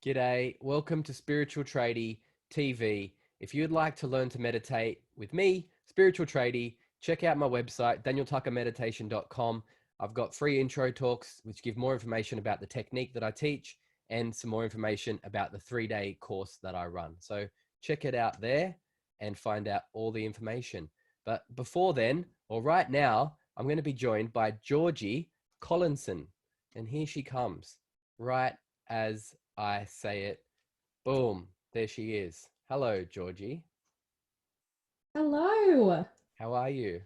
G'day, welcome to Spiritual Tradie TV. If you'd like to learn to meditate with me, Spiritual Tradie, check out my website, danieltuckermeditation.com. I've got free intro talks, which give more information about the technique that I teach and some more information about the 3-day course that I run. So check it out there and find out all the information. But before then, or right now, I'm going to be joined by Georgie Collinson. And here she comes, right as I say it. Boom, there she is. Hello, Georgie. Hello. How are you?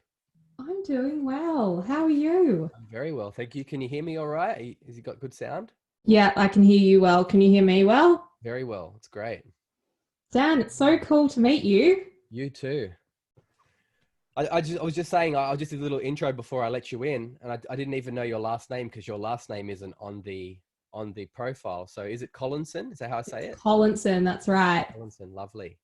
I'm doing well. How are you? I'm very well, thank you. Can you hear me all right? Has you got good sound? Yeah, I can hear you well. Can you hear me well? Very well. It's great. Dan, it's so cool to meet you. You too. I was just saying, I'll just do a little intro before I let you in, and I didn't even know your last name because your last name isn't on the profile. So is it Collinson? Is that how I say it? Collinson, that's right. Collinson, lovely.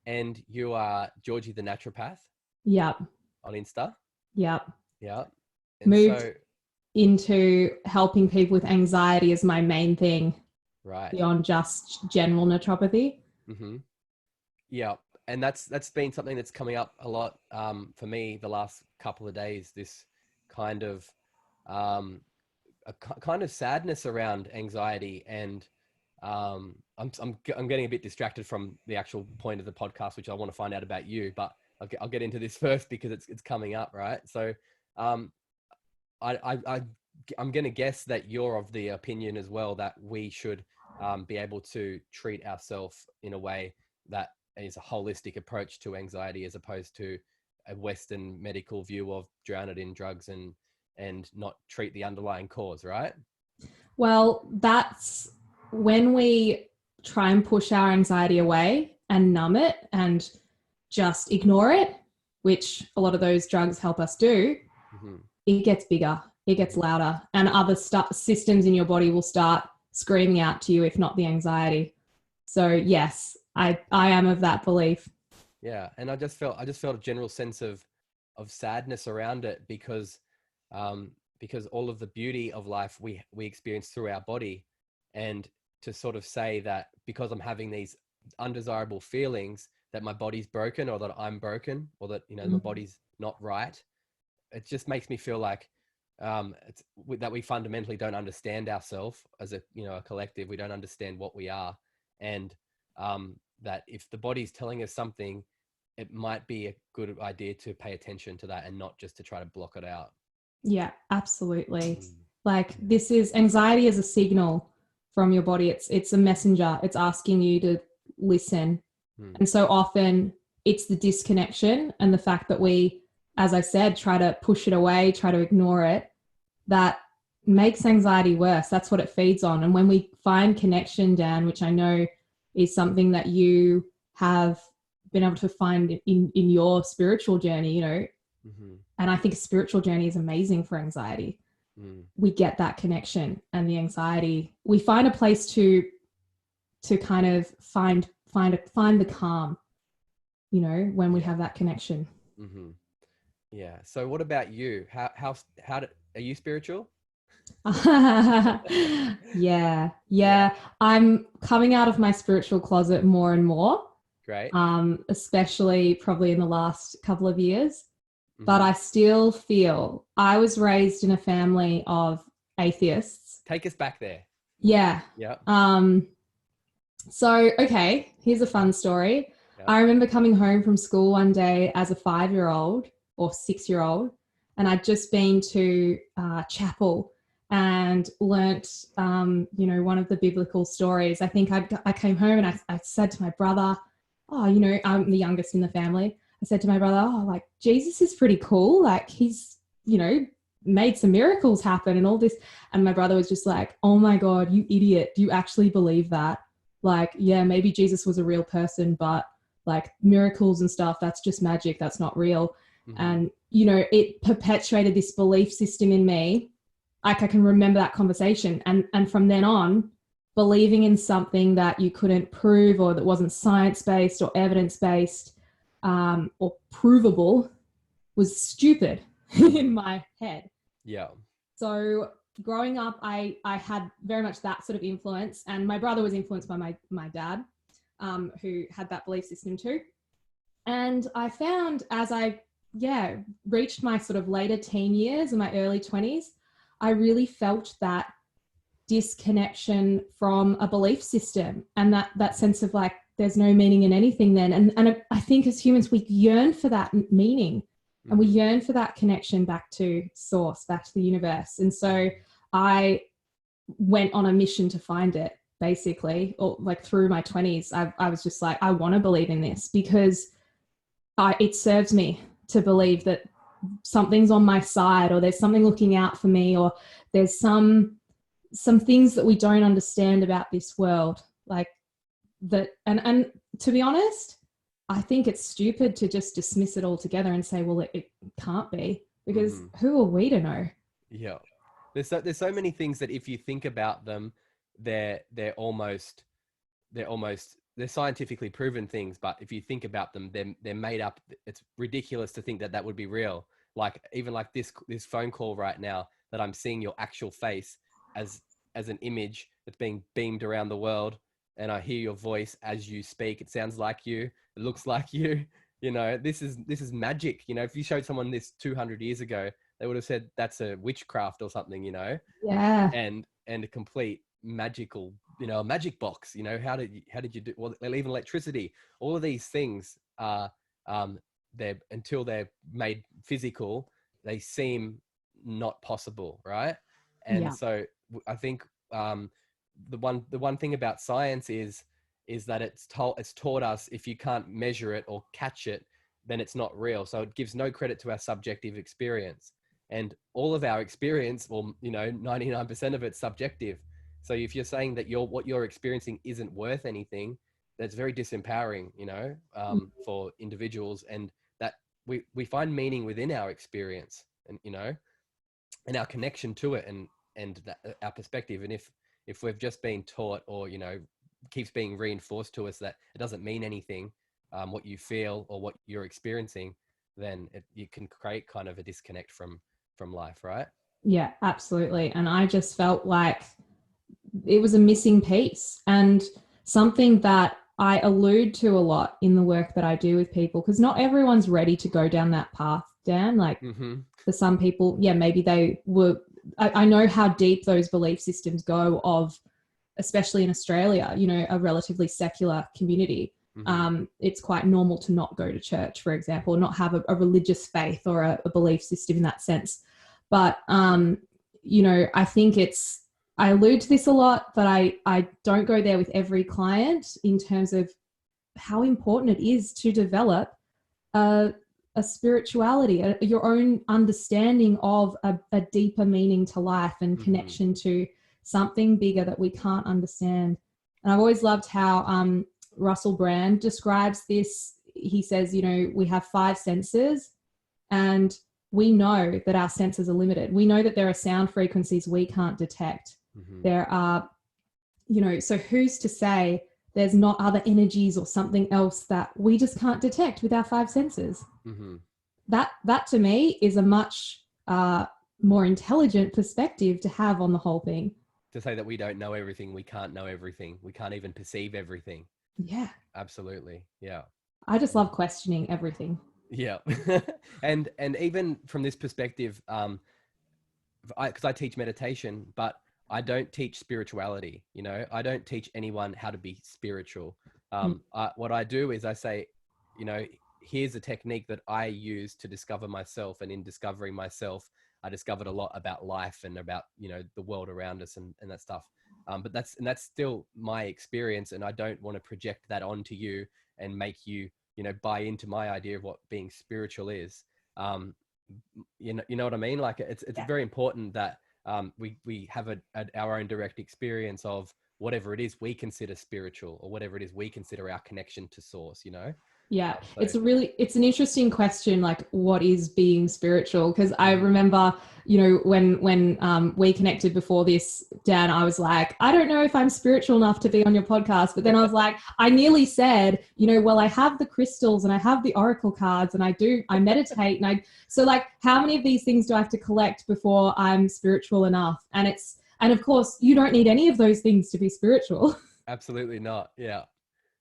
And you are Georgie the Naturopath? Yep. On Insta? Yep. Yeah. Moved into helping people with anxiety as my main thing. Right. Beyond just general naturopathy. Mm-hmm. Yeah. And that's been something that's coming up a lot for me the last couple of days, this kind of sadness around anxiety. And I'm getting a bit distracted from the actual point of the podcast, which I want to find out about you, but I'll get into this first because it's coming up, right? So I'm going to guess that you're of the opinion as well that we should be able to treat ourselves in a way that is a holistic approach to anxiety, as opposed to a Western medical view of drown it in drugs and not treat the underlying cause, right? Well, that's when we try and push our anxiety away and numb it and just ignore it, which a lot of those drugs help us do. Mm-hmm. It gets bigger, it gets louder, and other systems in your body will start screaming out to you, if not the anxiety. So yes, I am of that belief. Yeah. And I just felt a general sense of sadness around it because all of the beauty of life we experience through our body, and to sort of say that because I'm having these undesirable feelings that my body's broken, or that I'm broken, or that, my body's not right. It just makes me feel like that we fundamentally don't understand ourselves as a collective. We don't understand what we are. And that if the body's telling us something, it might be a good idea to pay attention to that and not just to try to block it out. Yeah, absolutely. Like, this is anxiety as a signal from your body. It's a messenger. It's asking you to listen. And so often it's the disconnection and the fact that we, as I said, try to push it away, try to ignore it, that makes anxiety worse. That's what it feeds on. And when we find connection, Dan, which I know is something that you have been able to find in your spiritual journey, and I think a spiritual journey is amazing for anxiety. We get that connection, and the anxiety, we find a place to kind of find the calm, when we have that connection. Mm-hmm. Yeah. So what about you? How are you spiritual? Yeah. I'm coming out of my spiritual closet more and more. Great. Especially probably in the last couple of years. But I still feel I was raised in a family of atheists. Take us back there. Yeah. Yeah. So, okay, here's a fun story. Yeah. I remember coming home from school one day as a 5-year-old or 6-year-old, and I'd just been to chapel and learnt, one of the biblical stories. I think I came home and I said to my brother, I'm the youngest in the family. I said to my brother, Jesus is pretty cool. Like, he's, made some miracles happen and all this. And my brother was just like, oh my God, you idiot. Do you actually believe that? Like, yeah, maybe Jesus was a real person, but like miracles and stuff, that's just magic. That's not real. Mm-hmm. And, it perpetuated this belief system in me. Like, I can remember that conversation. And from then on, believing in something that you couldn't prove, or that wasn't science-based or evidence-based, or provable, was stupid in my head. Yeah. So growing up, I had very much that sort of influence, and my brother was influenced by my dad, who had that belief system too. And I found as I reached my sort of later teen years and my early 20s, I really felt that disconnection from a belief system, and that sense of like there's no meaning in anything then. And I think as humans we yearn for that meaning, and we yearn for that connection back to source, back to the universe. And so I went on a mission to find it, basically, or like through my 20s. I was just like, I want to believe in this because it serves me to believe that something's on my side, or there's something looking out for me, or there's some things that we don't understand about this world, like that. And to be honest, I think it's stupid to just dismiss it altogether and say, well, it can't be, because who are we to know? Yeah. There's so many things that if you think about them, they're scientifically proven things, but if you think about them, they're made up. It's ridiculous to think that that would be real. Like even like this phone call right now, that I'm seeing your actual face as an image that's being beamed around the world, and I hear your voice as you speak. It sounds like you, it looks like you. You know, this is magic. You know, if you showed someone this 200 years ago, they would have said that's a witchcraft or something, you know. Yeah. And a complete magical, you know, a magic box. You know, how did you do? Well, even electricity, all of these things are they're, until they're made physical, they seem not possible, right? And so I think the one thing about science is that it's taught us, if you can't measure it or catch it, then it's not real. So it gives no credit to our subjective experience, and all of our experience, well, you know, 99% of it's subjective. So if you're saying that what you're experiencing isn't worth anything, that's very disempowering, you know, for individuals, and that we find meaning within our experience, and, you know, and our connection to it, and our perspective. And if we've just been taught, or, you know, keeps being reinforced to us that it doesn't mean anything, what you feel or what you're experiencing, then you can create kind of a disconnect from life, right? Yeah, absolutely. And I just felt like it was a missing piece, and something that I allude to a lot in the work that I do with people, because not everyone's ready to go down that path, Dan. Like for some people, maybe they were, I know how deep those belief systems go of, especially in Australia, you know, a relatively secular community. It's quite normal to not go to church, for example, not have a religious faith or a belief system in that sense. But, you know, I think I allude to this a lot, but I don't go there with every client in terms of how important it is to develop a spirituality, your own understanding of a deeper meaning to life and connection to something bigger that we can't understand. And I've always loved how Russell Brand describes this. He says, you know, we have 5 senses, and we know that our senses are limited. We know that there are sound frequencies we can't detect. There are, you know, so who's to say there's not other energies or something else that we just can't detect with our 5 senses? That to me is a much more intelligent perspective to have on the whole thing. To say that we don't know everything, we can't know everything, we can't even perceive everything. Yeah, absolutely. Yeah, I just love questioning everything. Yeah. and even from this perspective, because I teach meditation, but I don't teach spirituality. You know, I don't teach anyone how to be spiritual. What I do is I say, you know, here's a technique that I use to discover myself, and in discovering myself, I discovered a lot about life and about, you know, the world around us and that stuff. But that's still my experience, and I don't want to project that onto you and make you, you know, buy into my idea of what being spiritual is. You know what I mean? Like it's very important that we have our own direct experience of whatever it is we consider spiritual, or whatever it is we consider our connection to source, you know? Yeah, So, it's an interesting question, like what is being spiritual? Because I remember, when we connected before this, Dan, I was like, I don't know if I'm spiritual enough to be on your podcast. But then I was like, I nearly said, well, I have the crystals and I have the oracle cards and I meditate so like, how many of these things do I have to collect before I'm spiritual enough? And of course, you don't need any of those things to be spiritual. absolutely not. Yeah.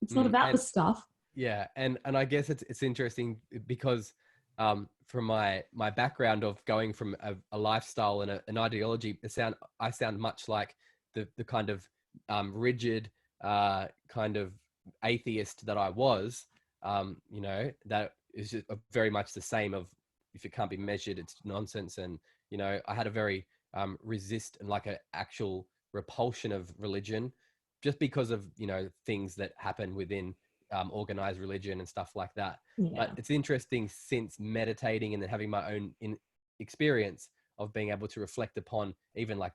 It's not about the And stuff. yeah, and I guess it's interesting because from my background of going from a lifestyle and an ideology, I sound much like the kind of rigid kind of atheist that I was. That is just very much the same of, if it can't be measured, it's nonsense. And I had a very resist and like an actual repulsion of religion, just because of things that happen within organized religion and stuff like that. Yeah. But it's interesting, since meditating and then having my own experience of being able to reflect upon even like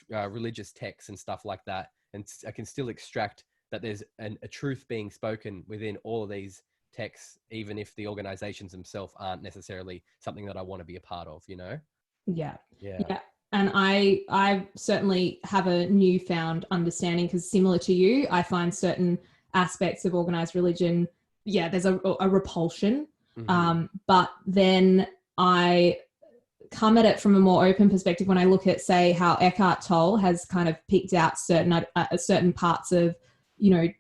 religious texts and stuff like that, and I can still extract that there's a truth being spoken within all of these texts, even if the organizations themselves aren't necessarily something that I want to be a part of. Yeah. Yeah. And I certainly have a newfound understanding, because similar to you, I find certain aspects of organized religion, there's a repulsion. But then I come at it from a more open perspective when I look at, say, how Eckhart Tolle has kind of picked out certain parts of,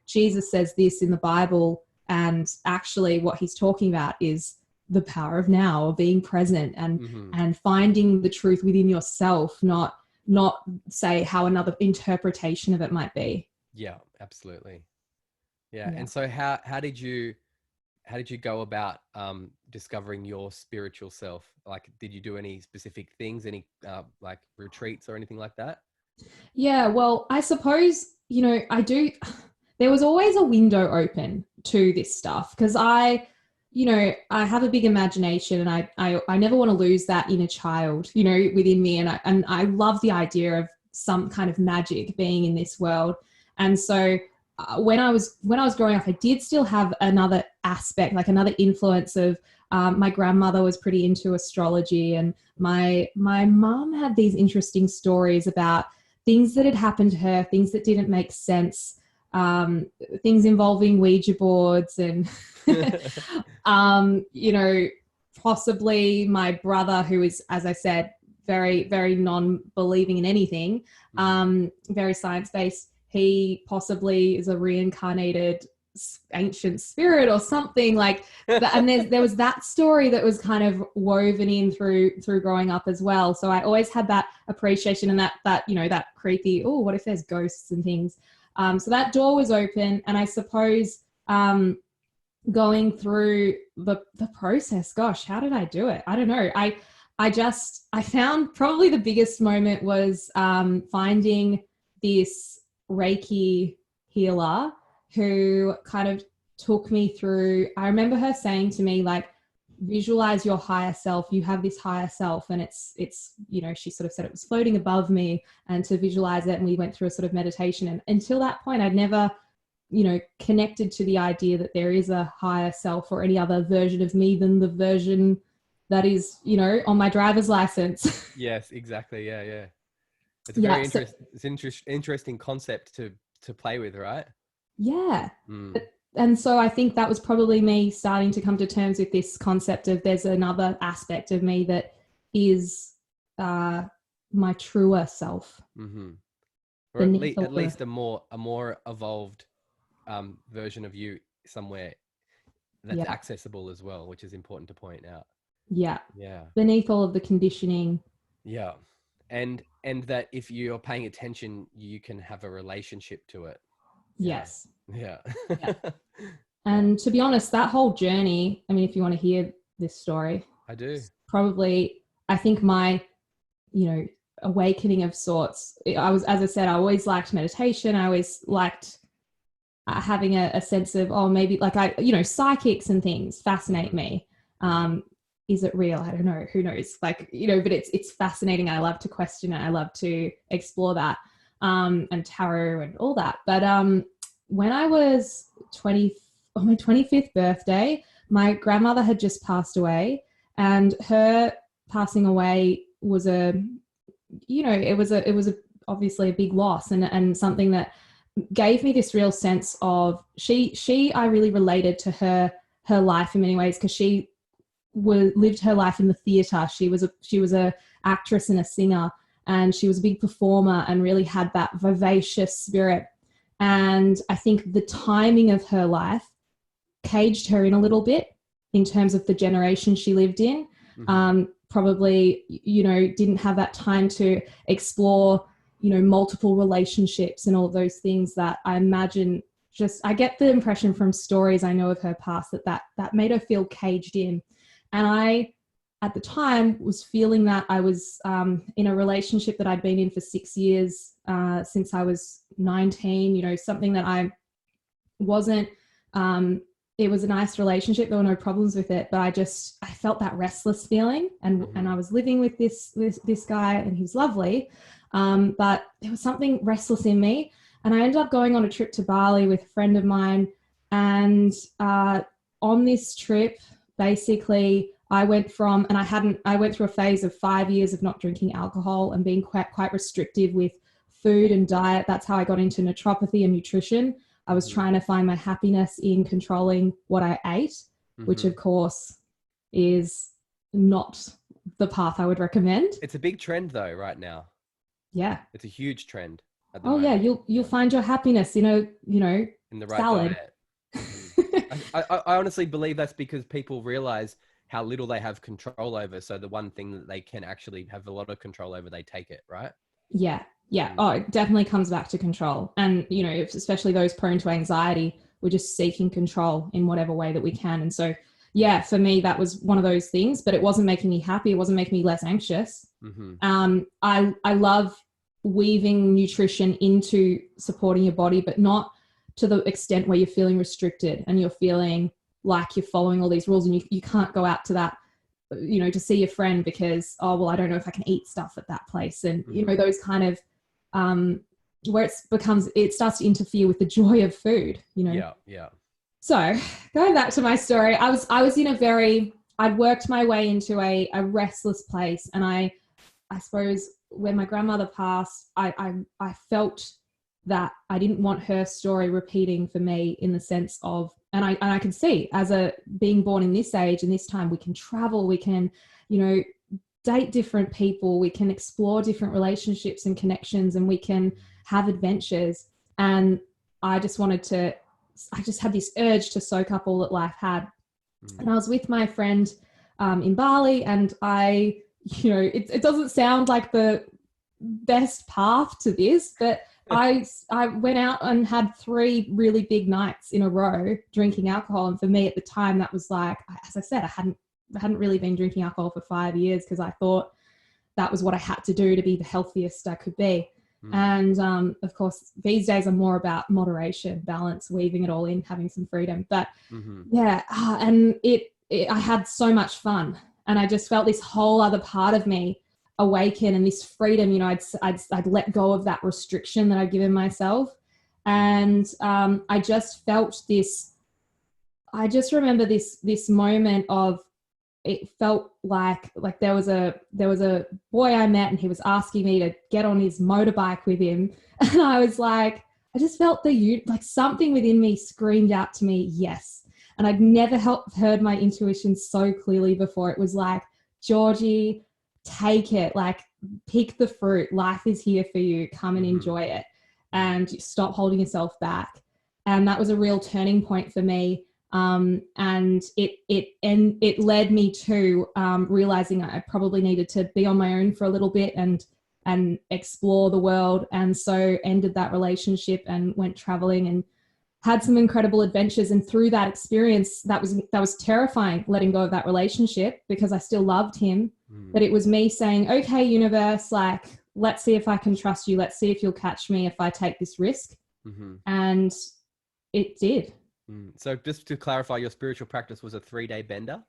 Jesus says this in the Bible, and actually what he's talking about is the power of now, or being present, and finding the truth within yourself, not say how another interpretation of it might be. Yeah, absolutely. Yeah. And so how did you go about discovering your spiritual self? Like, did you do any specific things, any like retreats or anything like that? Yeah, well, I suppose, I do. There was always a window open to this stuff, because I have a big imagination, and I never want to lose that inner child, within me. And I love the idea of some kind of magic being in this world. And so when I was growing up, I did still have another aspect, like another influence of my grandmother was pretty into astrology, and my mom had these interesting stories about things that had happened to her, things that didn't make sense, things involving Ouija boards and, possibly my brother, who is, as I said, very, very non-believing in anything, very science-based. He possibly is a reincarnated ancient spirit or something like that. And there was that story that was kind of woven in through growing up as well. So I always had that appreciation and that creepy, oh, what if there's ghosts and things? So that door was open. And I suppose going through the process, gosh, how did I do it? I don't know. I found probably the biggest moment was finding this Reiki healer who kind of took me through. I remember her saying to me, like, visualize your higher self. You have this higher self, and it's she sort of said it was floating above me, and to visualize it. And we went through a sort of meditation. And until that point, I'd never connected to the idea that there is a higher self or any other version of me than the version that is, on my driver's license. Yes, exactly. Yeah. It's a very interesting concept to play with, right? Yeah. And so I think that was probably me starting to come to terms with this concept of there's another aspect of me that is my truer self. Or at least a more evolved version of you somewhere that's accessible as well, which is important to point out. Yeah. Beneath all of the conditioning. Yeah. And that if you're paying attention, you can have a relationship to it. Yes. Yeah. And to be honest, that whole journey, I mean, if you want to hear this story, I do. Probably, I think my, awakening of sorts. As I said, I always liked meditation. I always liked having a sense of, maybe like psychics and things fascinate me. Is it real? I don't know. Who knows? Like, but it's fascinating. I love to question it. I love to explore that, and tarot and all that. But when I was 23 on my 25th birthday, my grandmother had just passed away, and her passing away was obviously a big loss, and something that gave me this real sense of I really related to her life in many ways, because she lived her life in the theater. She was a actress and a singer, and she was a big performer and really had that vivacious spirit. And I think the timing of her life caged her in a little bit in terms of the generation she lived in. Probably, didn't have that time to explore, multiple relationships and all of those things that I imagine. I get the impression from stories I know of her past that made her feel caged in. And I, at the time, was feeling that. I was in a relationship that I'd been in for 6 years, since I was 19, something that I wasn't, it was a nice relationship. There were no problems with it, but I felt that restless feeling, and I was living with this guy, and he was lovely. But there was something restless in me, and I ended up going on a trip to Bali with a friend of mine. And on this trip, basically, I went through a phase of 5 years of not drinking alcohol and being quite restrictive with food and diet. That's how I got into naturopathy and nutrition. I was trying to find my happiness in controlling what I ate, which of course is not the path I would recommend. It's a big trend though right now. Yeah. It's a huge trend at the moment. Yeah, you'll find your happiness in in the right salad. Diet. I honestly believe that's because people realize how little they have control over. So the one thing that they can actually have a lot of control over, they take it, right? Yeah. Oh, it definitely comes back to control. And, especially those prone to anxiety, we're just seeking control in whatever way that we can. And so, yeah, for me, that was one of those things, but it wasn't making me happy. It wasn't making me less anxious. I love weaving nutrition into supporting your body, but not to the extent where you're feeling restricted and you're feeling like you're following all these rules, and you can't go out to that, to see your friend because, oh, well, I don't know if I can eat stuff at that place. And, those kind of, where it starts to interfere with the joy of food, Yeah. So going back to my story, I was I'd worked my way into a restless place. And I suppose when my grandmother passed, I felt that I didn't want her story repeating for me, in the sense of, and I can see, as being born in this age and this time, we can travel, we can, date different people, we can explore different relationships and connections, and we can have adventures. And I just had this urge to soak up all that life had. And I was with my friend in Bali, and it doesn't sound like the best path to this, but I went out and had 3 really big nights in a row drinking alcohol. And for me at the time, that was like, as I said, I hadn't really been drinking alcohol for 5 years, because I thought that was what I had to do to be the healthiest I could be. And of course, these days I'm more about moderation, balance, weaving it all in, having some freedom. But yeah, and I had so much fun, and I just felt this whole other part of me awaken, and this freedom. I'd let go of that restriction that I'd given myself, and I just felt this. I just remember this moment of, it felt like there was a boy I met, and he was asking me to get on his motorbike with him, and I was like, I just felt like something within me screamed out to me, yes. And I'd never heard my intuition so clearly before. It was like, Georgie, take it, like, pick the fruit. Life is here for you. Come and enjoy it, and stop holding yourself back. And that was a real turning point for me. And it led me to realizing I probably needed to be on my own for a little bit and explore the world. And so ended that relationship and went traveling and had some incredible adventures. And through that experience, that was terrifying, letting go of that relationship, because I still loved him. But it was me saying, okay, universe, like, let's see if I can trust you. Let's see if you'll catch me if I take this risk. And it did. So just to clarify, your spiritual practice was a 3-day bender?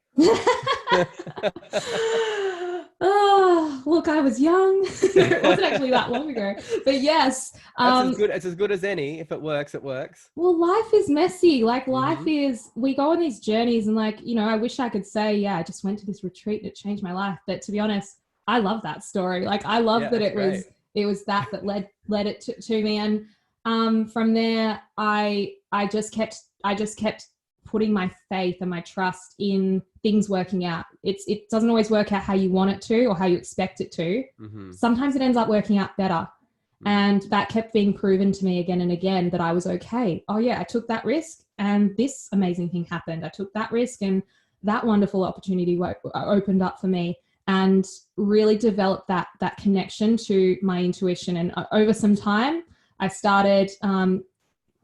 look, I was young. It wasn't actually that long ago, but yes. It's as good as any. If it works, it works. Well, life is messy. Like life is, we go on these journeys and like, you know, I wish I could say, yeah, I just went to this retreat and it changed my life. But to be honest, I love that story. Like I love that it was that led it to me. And from there, I just kept putting my faith and my trust in things working out. It doesn't always work out how you want it to or how you expect it to. Sometimes it ends up working out better. And that kept being proven to me again and again that I was okay. Oh yeah, I took that risk and this amazing thing happened. I took that risk and that wonderful opportunity opened up for me, and really developed that connection to my intuition. And over some time, I started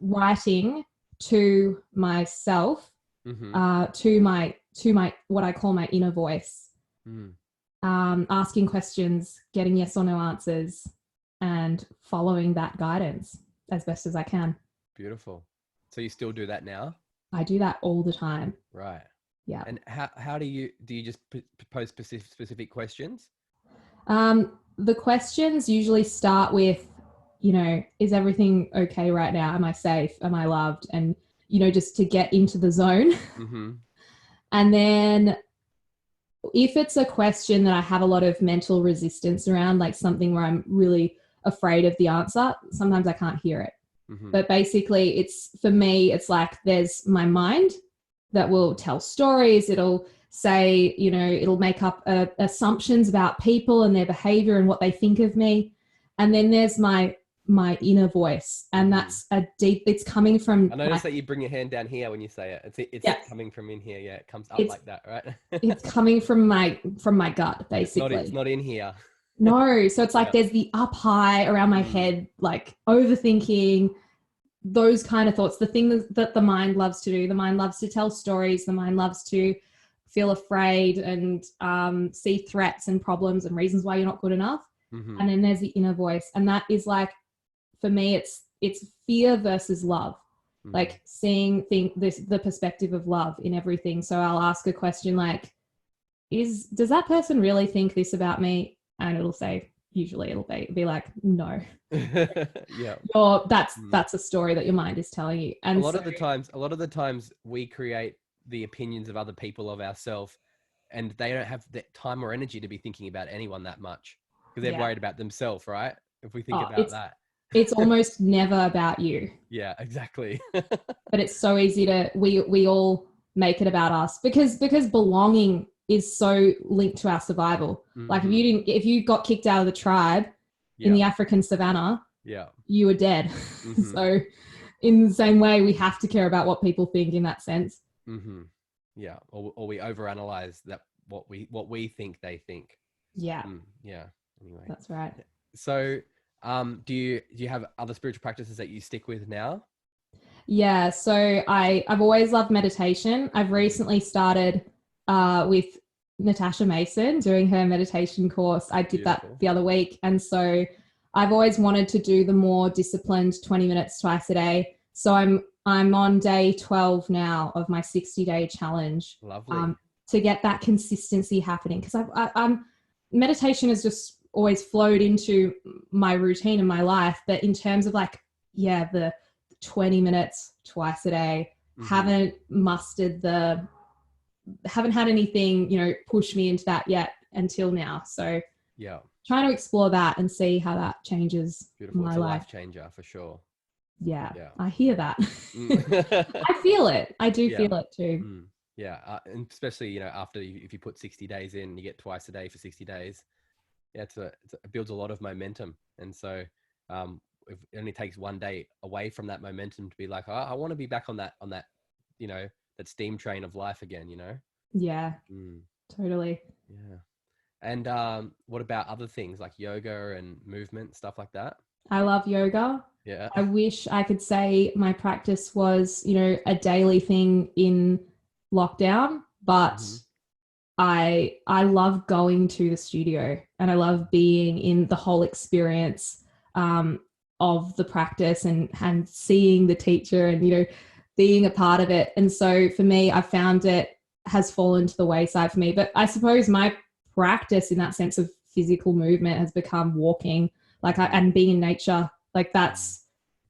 writing to myself, to my what I call my inner voice, asking questions, getting yes or no answers, and following that guidance as best as I can. Beautiful. So you still do that now? I do that all the time. Right. Yeah. And how do you just pose specific questions? The questions usually start with, you know, is everything okay right now? Am I safe? Am I loved? And, you know, just to get into the zone. And then if it's a question that I have a lot of mental resistance around, like something where I'm really afraid of the answer, sometimes I can't hear it. But basically for me, it's like there's my mind that will tell stories. It'll say, you know, it'll make up assumptions about people and their behavior and what they think of me. And then there's my inner voice, and that's it's coming from. I noticed that you bring your hand down here when you say it. It's coming from in here. Yeah, it comes up like that, right? It's coming from my gut, basically. It's not in here. No, so it's like there's the up high around my head, like overthinking, those kind of thoughts. The thing that the mind loves to do. The mind loves to tell stories. The mind loves to feel afraid and see threats and problems and reasons why you're not good enough. And then there's the inner voice, and that is like, for me, it's fear versus love, like seeing the perspective of love in everything. So I'll ask a question like, does that person really think this about me? And usually it'll be like, no. Yeah. Or that's a story that your mind is telling you. And a lot of the times we create the opinions of other people of ourselves, and they don't have the time or energy to be thinking about anyone that much because they're worried about themselves, right? If we think about that. It's almost never about you. Yeah, exactly. But it's so easy we all make it about us because belonging is so linked to our survival. Like if you got kicked out of the tribe in the African savannah, you were dead. So in the same way, we have to care about what people think in that sense. Yeah. Or we overanalyze that what we think they think. Yeah. Yeah. Anyway. That's right. So do you have other spiritual practices that you stick with now? Yeah. So I've always loved meditation. I've recently started with Natasha Mason doing her meditation course. I did that the other week. And so I've always wanted to do the more disciplined 20 minutes twice a day. So I'm on day 12 now of my 60-day challenge. Lovely. To get that consistency happening. Because I'm meditation has just always flowed into my routine and my life. But in terms of the 20 minutes twice a day, haven't had anything, push me into that yet until now. So trying to explore that and see how that changes my life. Life changer for sure. Yeah. I hear that. I feel it. I do feel it too. Yeah. And especially, after if you put 60 days in, you get twice a day for 60 days. Yeah. It builds a lot of momentum. And so if it only takes one day away from that momentum to be like, I want to be back on that, that steam train of life again, Yeah, totally. Yeah. And what about other things like yoga and movement, stuff like that? I love yoga. Yeah. I wish I could say my practice was, a daily thing in lockdown, but I love going to the studio and I love being in the whole experience of the practice and seeing the teacher and, being a part of it. And so for me, I found it has fallen to the wayside for me. But I suppose my practice in that sense of physical movement has become walking, and being in nature. Like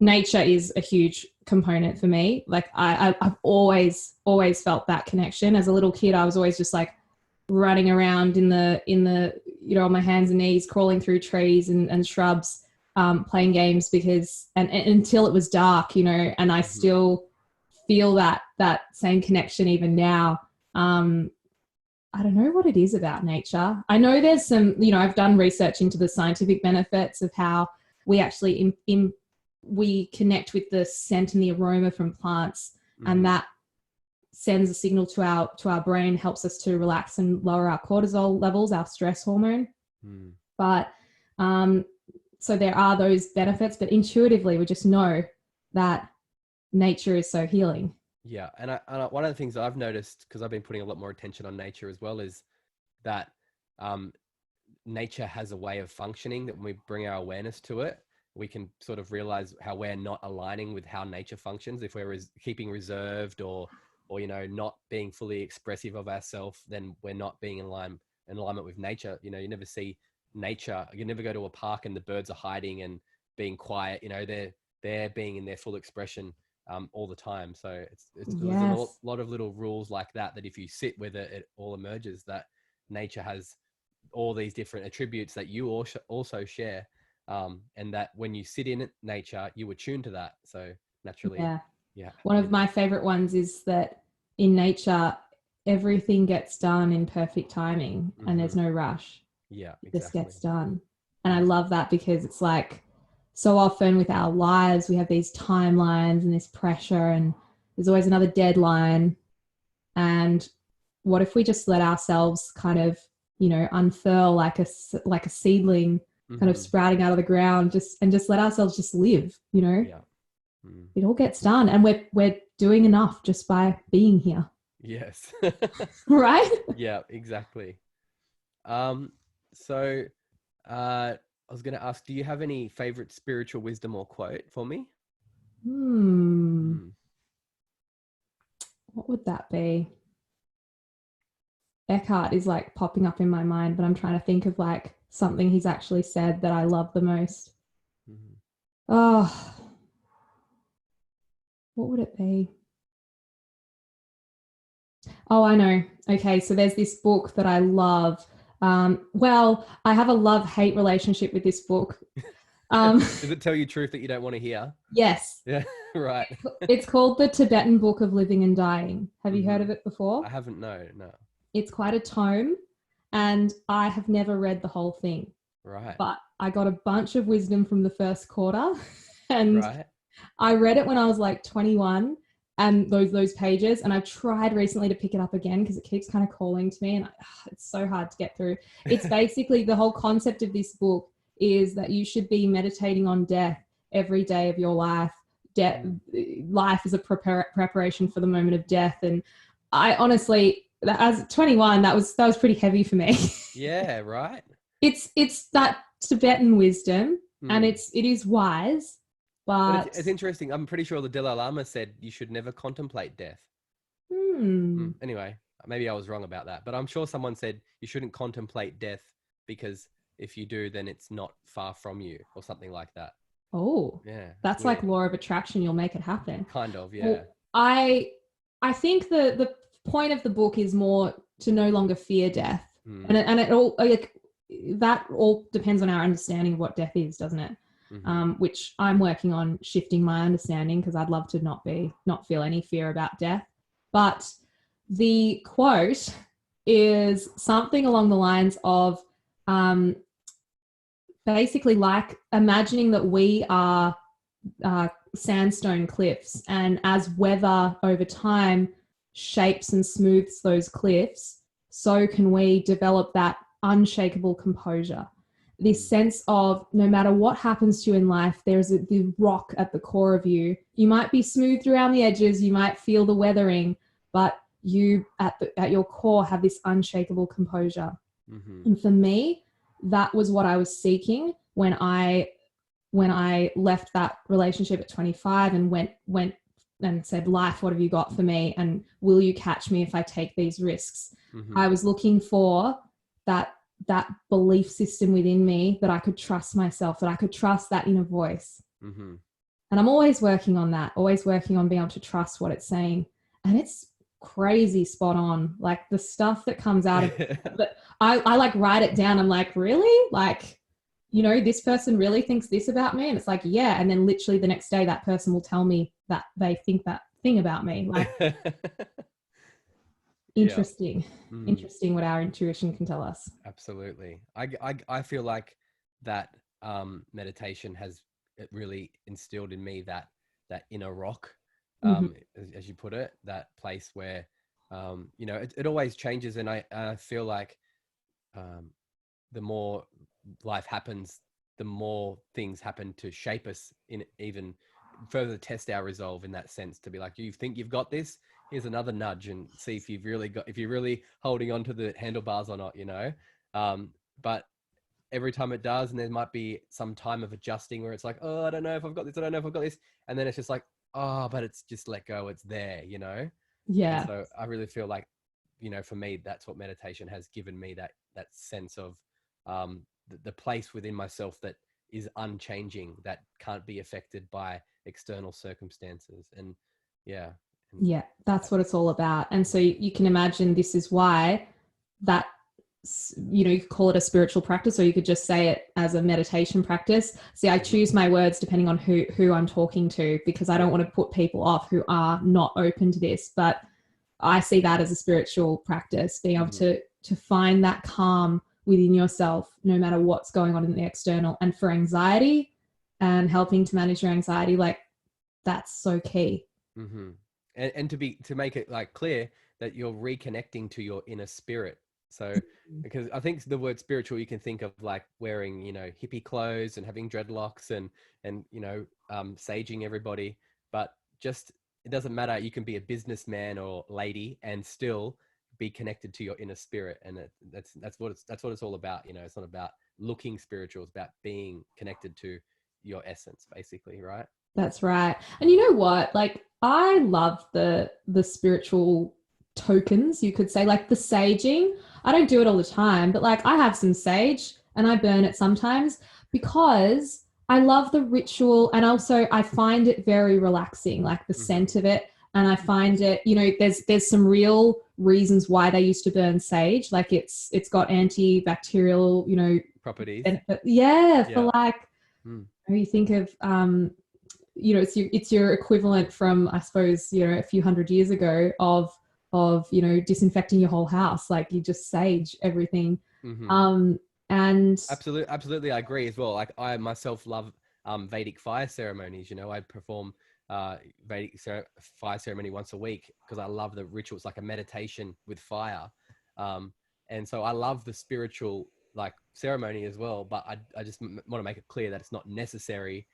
nature is a huge component for me. Like I've always felt that connection. As a little kid, I was always just like running around in the on my hands and knees, crawling through trees and shrubs, playing games and until it was dark, and I still feel that same connection even now. I don't know what it is about nature. I know there's some, I've done research into the scientific benefits of how we actually we connect with the scent and the aroma from plants, and that sends a signal to our brain, helps us to relax and lower our cortisol levels, our stress hormone. But so there are those benefits, but intuitively we just know that nature is so healing. Yeah. And one of the things I've noticed, because I've been putting a lot more attention on nature as well, is that nature has a way of functioning that when we bring our awareness to it, we can sort of realize how we're not aligning with how nature functions. If we're keeping reserved or not being fully expressive of ourselves, then we're not being in alignment with nature. You never see nature. You never go to a park and the birds are hiding and being quiet. They're being in their full expression all the time. So there's a lot of little rules like that if you sit with it, it all emerges that nature has all these different attributes that you also share. And that when you sit in nature, you attune to that. So naturally, yeah. One of my favorite ones is that in nature, everything gets done in perfect timing and there's no rush. Yeah, exactly. It just gets done. And I love that, because it's like so often with our lives, we have these timelines and this pressure, and there's always another deadline. And what if we just let ourselves kind of, unfurl like a seedling, kind of sprouting out of the ground, just let ourselves just live, Yeah. It all gets done, and we're doing enough just by being here. Yes. Right? Yeah, exactly. So I was going to ask, do you have any favorite spiritual wisdom or quote for me? What would that be? Eckhart is like popping up in my mind, but I'm trying to think of like something he's actually said that I love the most. Oh, what would it be? Oh, I know. Okay, so there's this book that I love. Well, I have a love-hate relationship with this book. Does it tell you truth that you don't want to hear? Yes. Yeah, right. It's called The Tibetan Book of Living and Dying. Have you heard of it before? I haven't, no. It's quite a tome, and I have never read the whole thing. Right. But I got a bunch of wisdom from the first quarter, and right. I read it when I was like 21, and those pages, and I've tried recently to pick it up again because it keeps kind of calling to me, and it's so hard to get through. It's basically the whole concept of this book is that you should be meditating on death every day of your life. Life is a preparation for the moment of death. And I honestly, as 21, that was pretty heavy for me. Yeah, right. It's that Tibetan wisdom, and it is wise. But it's interesting. I'm pretty sure the Dalai Lama said you should never contemplate death. Anyway, maybe I was wrong about that, but I'm sure someone said you shouldn't contemplate death because if you do, then it's not far from you or something like that. Oh, yeah. That's like law of attraction. You'll make it happen. Kind of, yeah. Well, I think the point of the book is more to no longer fear death. And it all, like, that all depends on our understanding of what death is, doesn't it? Which I'm working on shifting my understanding, because I'd love to not feel any fear about death. But the quote is something along the lines of basically like imagining that we are sandstone cliffs, and as weather over time shapes and smooths those cliffs, so can we develop that unshakable composure. This sense of no matter what happens to you in life, there's the rock at the core of you. You might be smoothed around the edges, you might feel the weathering, but you at your core have this unshakable composure. And for me, that was what I was seeking when I left that relationship at 25 and went and said, life, what have you got for me? And will you catch me if I take these risks? I was looking for that that belief system within me that I could trust myself, that I could trust that inner voice. Mm-hmm. And I'm always working on that, always working on being able to trust what it's saying. And it's crazy spot on. Like the stuff that comes out of it, but I like write it down. I'm like, really? Like, you know, this person really thinks this about me. And it's like, yeah. And then literally the next day that person will tell me that they think that thing about me. Like, interesting. Interesting what our intuition can tell us. Absolutely. I feel like that meditation has it really instilled in me that inner rock, as you put it, that place where you know, it always changes, and I feel like the more life happens, the more things happen to shape us in even further, test our resolve in that sense, to be like, you think you've got this, here's another nudge, and see if you've really got, if you're really holding on to the handlebars or not, you know. But every time it does, and there might be some time of adjusting where it's like, oh, I don't know if I've got this, I don't know if I've got this, and then it's just like, oh, but it's just let go, it's there, you know. Yeah. And so I really feel like, you know, for me, that's what meditation has given me, that sense of the place within myself that is unchanging, that can't be affected by external circumstances. And yeah, that's what it's all about. And so you can imagine this is why that, you know, you could call it a spiritual practice, or you could just say it as a meditation practice. See, I choose my words depending on who I'm talking to, because I don't want to put people off who are not open to this. But I see that as a spiritual practice, being able to find that calm within yourself, no matter what's going on in the external. And for anxiety and helping to manage your anxiety, like that's so key. And to make it like clear that you're reconnecting to your inner spirit. So, because I think the word spiritual, you can think of like wearing, you know, hippie clothes and having dreadlocks and you know, saging everybody, but just, it doesn't matter. You can be a businessman or lady and still be connected to your inner spirit. And that's what it's all about. You know, it's not about looking spiritual. It's about being connected to your essence, basically. Right. That's right. And you know what? Like, I love the spiritual tokens, you could say, like the saging. I don't do it all the time, but like I have some sage and I burn it sometimes because I love the ritual, and also I find it very relaxing, like the scent of it. And I find it, you know, there's some real reasons why they used to burn sage. Like it's got antibacterial, you know, properties. Benefit. Yeah, for like, you think of you know, it's your equivalent from, I suppose, you know, a few hundred years ago of you know, disinfecting your whole house. Like you just sage everything. And absolutely I agree as well. Like I myself love Vedic fire ceremonies. You know, I perform Vedic fire ceremony once a week because I love the ritual. It's like a meditation with fire, and so I love the spiritual like ceremony as well. But I just want to make it clear that it's not necessary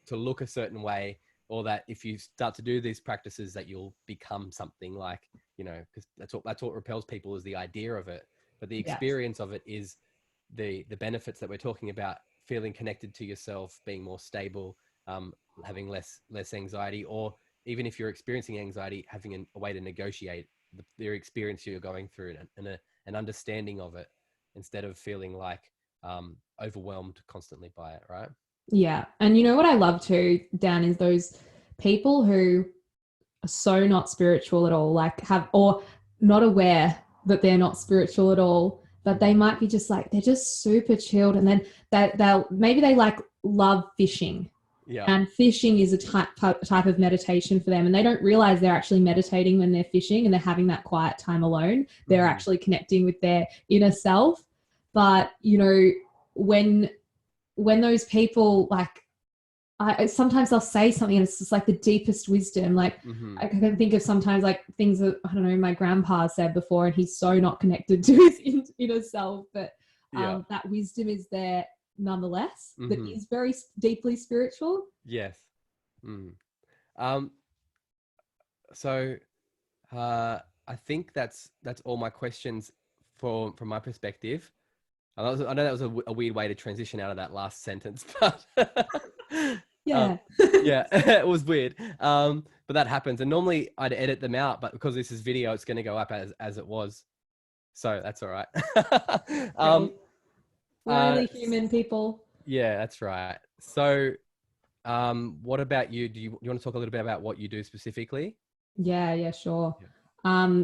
to look a certain way, or that if you start to do these practices that you'll become something, like, you know, because that's what repels people, is the idea of it. But the experience of it is the benefits that we're talking about: feeling connected to yourself, being more stable, having less anxiety, or even if you're experiencing anxiety, having a way to negotiate the experience you're going through, and an understanding of it, instead of feeling like overwhelmed constantly by it, right? Yeah. And you know what I love too, Dan, is those people who are so not spiritual at all, like or not aware that they're not spiritual at all, but they might be just like, they're just super chilled. And then they'll maybe they like love fishing. Yeah. And fishing is a type of meditation for them. And they don't realize they're actually meditating when they're fishing and they're having that quiet time alone. They're actually connecting with their inner self. But, you know, when those people, like, sometimes they'll say something and it's just like the deepest wisdom. Like I can think of sometimes like things that, I don't know, my grandpa said before, and he's so not connected to his inner self, but that wisdom is there nonetheless. That is very deeply spiritual. Yes. So I think that's all my questions from my perspective. I know that was a weird way to transition out of that last sentence, but yeah, it was weird. But that happens, and normally I'd edit them out, but because this is video, it's going to go up as it was. So that's all right. We're only human people. Yeah, that's right. So, what about you? Do you want to talk a little bit about what you do specifically? Yeah, sure.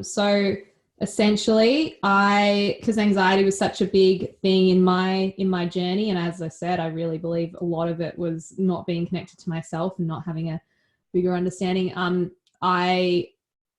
So essentially, because anxiety was such a big thing in my journey, and as I said, I really believe a lot of it was not being connected to myself and not having a bigger understanding. I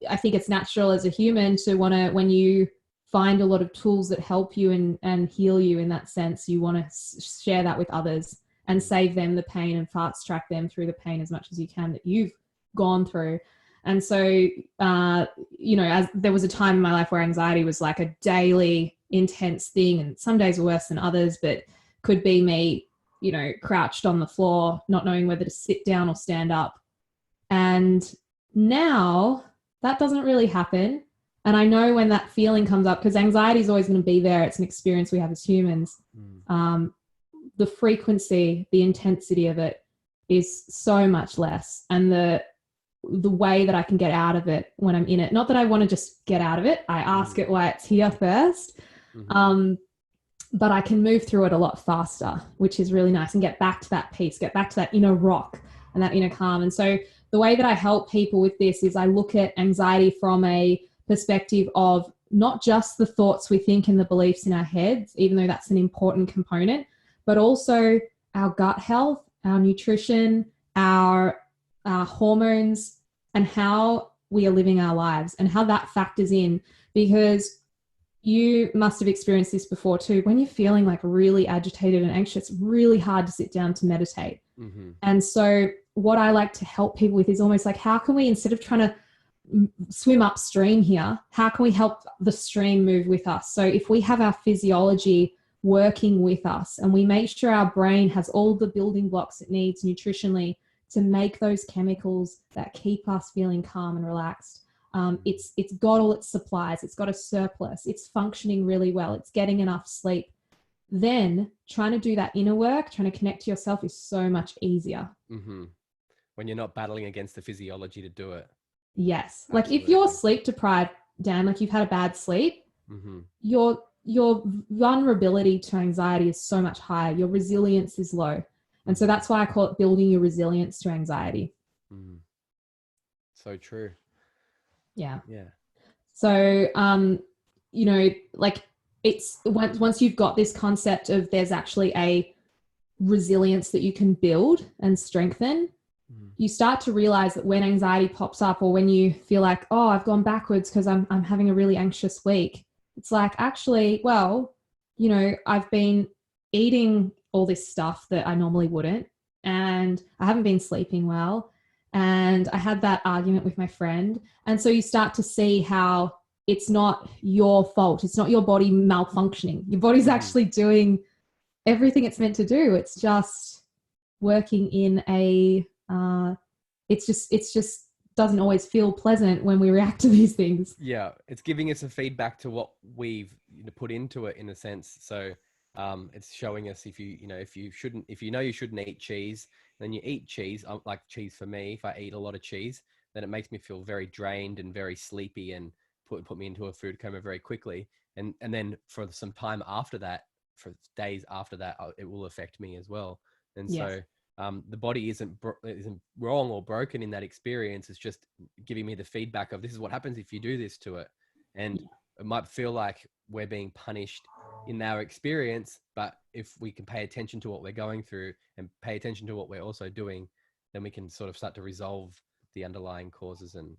I think it's natural as a human to want to, when you find a lot of tools that help you and heal you in that sense, you want to share that with others and save them the pain and fast track them through the pain as much as you can that you've gone through. And so, as there was a time in my life where anxiety was like a daily intense thing, and some days were worse than others, but could be me, crouched on the floor, not knowing whether to sit down or stand up. And now that doesn't really happen. And I know when that feeling comes up, because anxiety is always going to be there. It's an experience we have as humans. The frequency, the intensity of it is so much less. And the way that I can get out of it when I'm in it, not that I want to just get out of it. I ask it why it's here first. But I can move through it a lot faster, which is really nice, and get back to that peace, get back to that inner rock and that inner calm. And so the way that I help people with this is I look at anxiety from a perspective of not just the thoughts we think and the beliefs in our heads, even though that's an important component, but also our gut health, our nutrition, our hormones, and how we are living our lives and how that factors in. Because you must have experienced this before too. When you're feeling like really agitated and anxious, it's really hard to sit down to meditate. And so what I like to help people with is almost like, how can we, instead of trying to swim upstream here, how can we help the stream move with us? So if we have our physiology working with us and we make sure our brain has all the building blocks it needs nutritionally to make those chemicals that keep us feeling calm and relaxed, it's got all its supplies, it's got a surplus, it's functioning really well, it's getting enough sleep, then trying to do that inner work, trying to connect to yourself is so much easier. When you're not battling against the physiology to do it. Yes. Absolutely. Like if you're sleep deprived, Dan, like you've had a bad sleep, your vulnerability to anxiety is so much higher. Your resilience is low. And so that's why I call it building your resilience to anxiety. So true. Yeah. Yeah. So, like it's once you've got this concept of there's actually a resilience that you can build and strengthen, you start to realize that when anxiety pops up, or when you feel like, oh, I've gone backwards because I'm having a really anxious week, it's like, actually, well, I've been eating all this stuff that I normally wouldn't, and I haven't been sleeping well, and I had that argument with my friend. And so you start to see how it's not your fault. It's not your body malfunctioning. Your body's actually doing everything it's meant to do. It's just working in a it's just doesn't always feel pleasant when we react to these things. Yeah, it's giving us a feedback to what we've put into it, in a sense. So it's showing us if you know you shouldn't eat cheese, then you eat cheese. Like cheese for me, if I eat a lot of cheese, then it makes me feel very drained and very sleepy, and put me into a food coma very quickly. And then for some time after that, for days after that, it will affect me as well. And so the body isn't wrong or broken in that experience. It's just giving me the feedback of, this is what happens if you do this to it. And it might feel like we're being punished in our experience, but if we can pay attention to what we're going through and pay attention to what we're also doing, then we can sort of start to resolve the underlying causes. And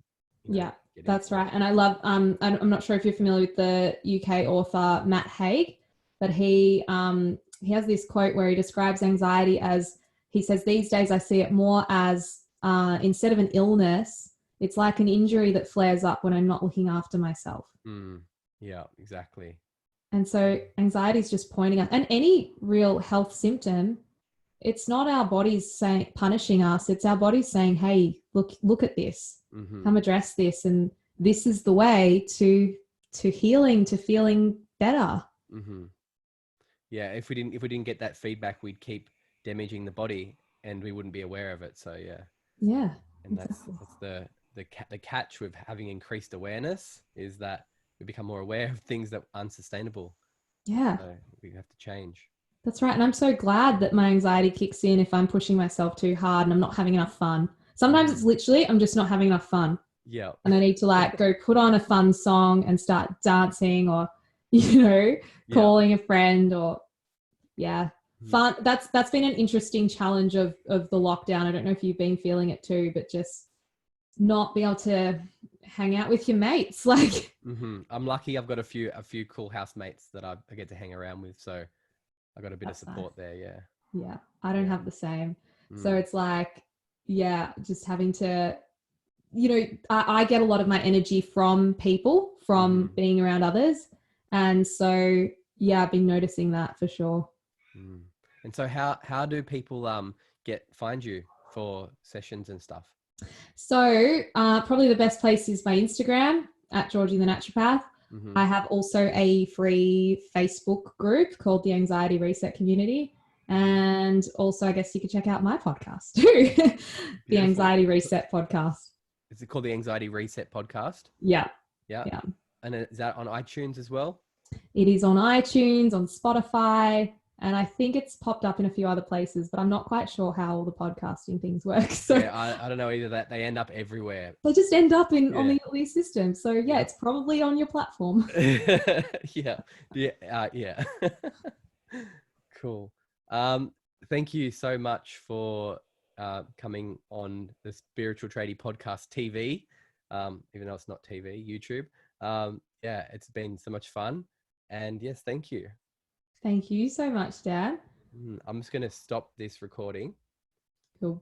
that's right. And I love I'm not sure if you're familiar with the UK author Matt Haig, but he has this quote where he describes anxiety as, he says, these days I see it more as instead of an illness, it's like an injury that flares up when I'm not looking after myself. Yeah, exactly. And so anxiety is just pointing out, and any real health symptom, it's not our bodies punishing us. It's our bodies saying, hey, look at this, come address this. And this is the way to healing, to feeling better. Yeah. If we didn't get that feedback, we'd keep damaging the body and we wouldn't be aware of it. So yeah. And that's the catch with having increased awareness, is that we become more aware of things that are unsustainable. Yeah. So we have to change. That's right. And I'm so glad that my anxiety kicks in if I'm pushing myself too hard and I'm not having enough fun. Sometimes it's literally, I'm just not having enough fun. Yeah. And I need to like go put on a fun song and start dancing or, you know, calling a friend or fun. That's been an interesting challenge of the lockdown. I don't know if you've been feeling it too, but just not be able to hang out with your mates. Like I'm lucky I've got a few cool housemates that I get to hang around with. So I got a bit of support there. Yeah. Yeah. I don't have the same. So it's like, just having to, I get a lot of my energy from people, from being around others. And so, I've been noticing that for sure. And so how do people find you for sessions and stuff? So probably the best place is my Instagram at Georgie the Naturopath. I have also a free Facebook group called the Anxiety Reset Community. And also, I guess you could check out my podcast too, the Anxiety Reset Podcast. Is it called the Anxiety Reset Podcast? Yeah. And is that on iTunes as well? It is on iTunes, on Spotify, and I think it's popped up in a few other places, but I'm not quite sure how all the podcasting things work. So I don't know either. That they end up everywhere. They just end up on all these systems. So it's probably on your platform. Yeah. Cool. Thank you so much for coming on the Spiritual Tradie Podcast TV, even though it's not TV, YouTube. It's been so much fun. And yes, thank you. Thank you so much, Dad. I'm just going to stop this recording. Cool.